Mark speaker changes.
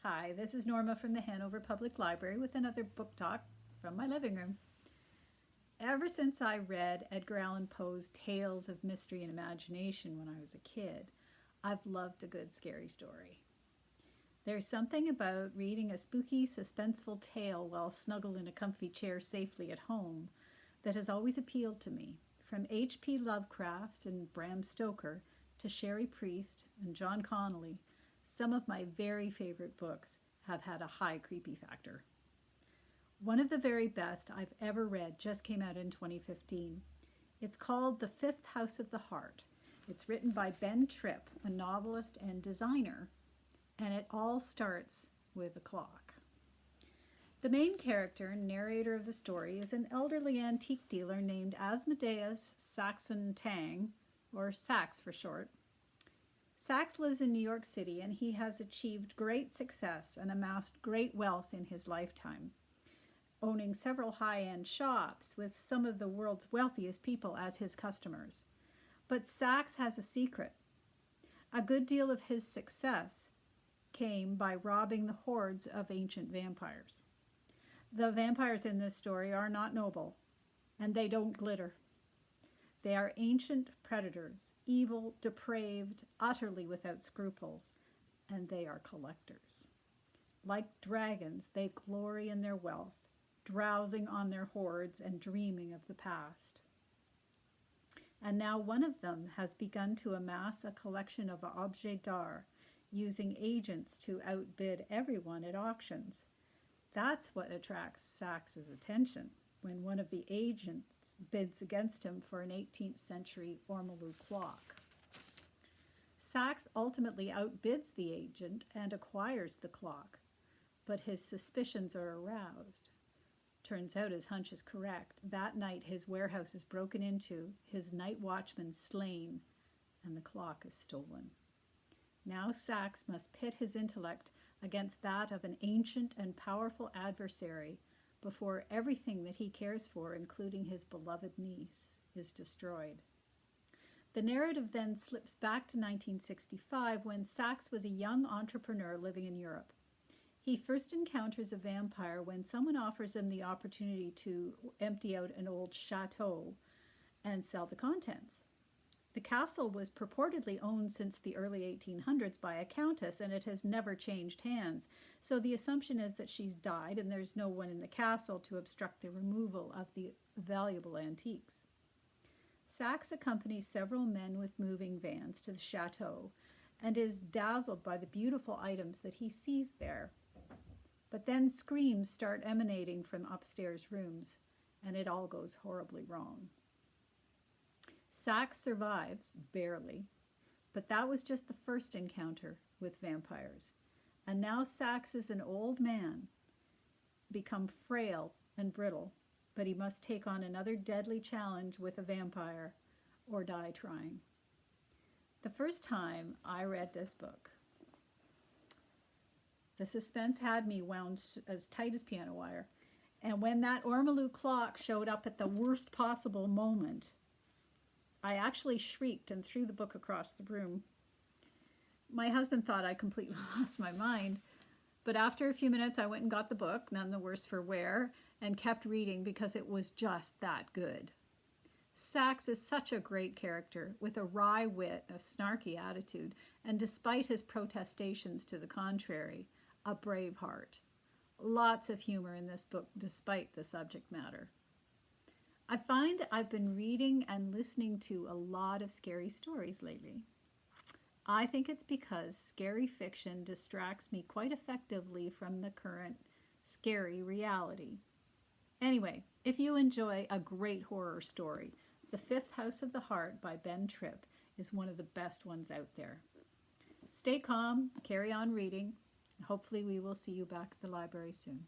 Speaker 1: Hi, this is Norma from the Hanover Public Library with another book talk from my living room. Ever since I read Edgar Allan Poe's Tales of Mystery and Imagination when I was a kid, I've loved a good scary story. There's something about reading a spooky, suspenseful tale while snuggled in a comfy chair safely at home that has always appealed to me. From H.P. Lovecraft and Bram Stoker to Sherry Priest and John Connolly, some of my very favorite books have had a high creepy factor. One of the very best I've ever read just came out in 2015. It's called The Fifth House of the Heart. It's written by Ben Tripp, a novelist and designer, and it all starts with a clock. The main character and narrator of the story is an elderly antique dealer named Asmodeus Saxon Tang, or Sax for short. Sax lives in New York City, and he has achieved great success and amassed great wealth in his lifetime, owning several high-end shops with some of the world's wealthiest people as his customers. But Sax has a secret. A good deal of his success came by robbing the hordes of ancient vampires. The vampires in this story are not noble, and they don't glitter. They are ancient predators, evil, depraved, utterly without scruples, and they are collectors. Like dragons, they glory in their wealth, drowsing on their hoards and dreaming of the past. And now one of them has begun to amass a collection of objets d'art, using agents to outbid everyone at auctions. That's what attracts Sax's attention when one of the agents bids against him for an 18th century ormolu clock. Sax ultimately outbids the agent and acquires the clock, but his suspicions are aroused. Turns out his hunch is correct. That night his warehouse is broken into, his night watchman slain, and the clock is stolen. Now Sax must pit his intellect against that of an ancient and powerful adversary before everything that he cares for, including his beloved niece, is destroyed. The narrative then slips back to 1965 when Sax was a young entrepreneur living in Europe. He first encounters a vampire when someone offers him the opportunity to empty out an old chateau and sell the contents. The castle was purportedly owned since the early 1800s by a countess, and it has never changed hands. So the assumption is that she's died and there's no one in the castle to obstruct the removal of the valuable antiques. Sax accompanies several men with moving vans to the chateau and is dazzled by the beautiful items that he sees there. But then screams start emanating from upstairs rooms, and it all goes horribly wrong. Sax survives, barely, but that was just the first encounter with vampires. And now Sax is an old man, become frail and brittle, but he must take on another deadly challenge with a vampire or die trying. The first time I read this book, the suspense had me wound as tight as piano wire, and when that ormolu clock showed up at the worst possible moment, I actually shrieked and threw the book across the room. My husband thought I completely lost my mind, but after a few minutes I went and got the book, none the worse for wear, and kept reading because it was just that good. Sax is such a great character with a wry wit, a snarky attitude, and despite his protestations to the contrary, a brave heart. Lots of humor in this book despite the subject matter. I find I've been reading and listening to a lot of scary stories lately. I think it's because scary fiction distracts me quite effectively from the current scary reality. Anyway, if you enjoy a great horror story, The Fifth House of the Heart by Ben Tripp is one of the best ones out there. Stay calm, carry on reading, and hopefully we will see you back at the library soon.